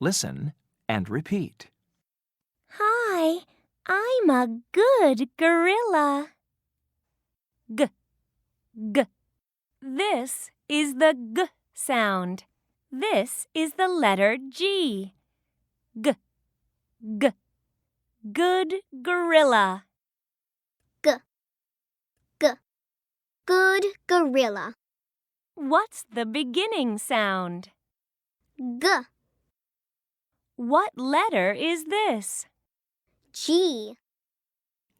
Listen and repeat. Hi, I'm a good gorilla. G, g. This is the G sound. This is the letter G. G, g. Good gorilla. G, g. Good gorilla. What's the beginning sound? G, What letter is this? G.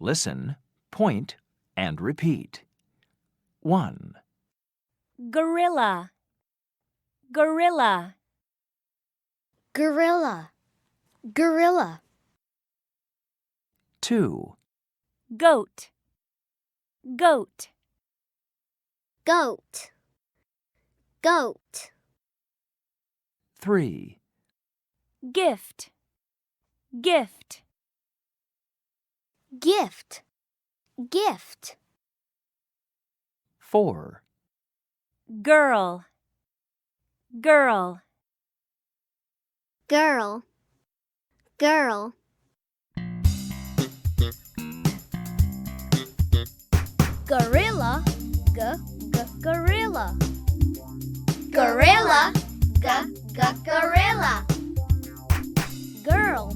Listen, point, and repeat. 1, Gorilla. Gorilla. Gorilla. Gorilla. 2, Goat. Goat. Goat. Goat. 3, Gift. Gift. Gift. Gift. 4, Girl. Girl. Girl. Girl. Gorilla. Gorilla. Gorilla. Gorilla. Girl.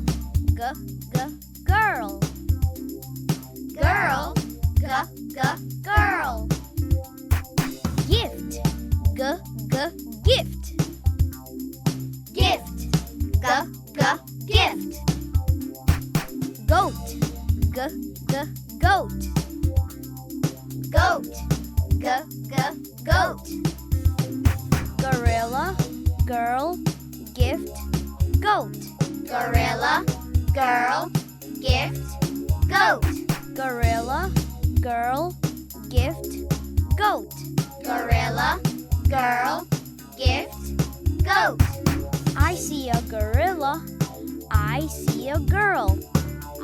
Girl. Girl. Girl. Gift. Gift. Gift. Gift. Goat. Goat. Goat. Goat. Gorilla. Girl. Gift. Goat. Gorilla. Girl. Gift. Goat. Gorilla. Girl. Gift. Goat. Gorilla. Girl. Gift. Goat. I see a gorilla. I see a girl.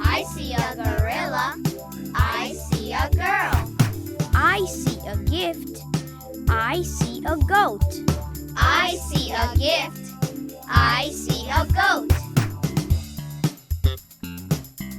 I see a gorilla. I see a girl. I see a gift. I see a goat. I see a gift. I see a goat.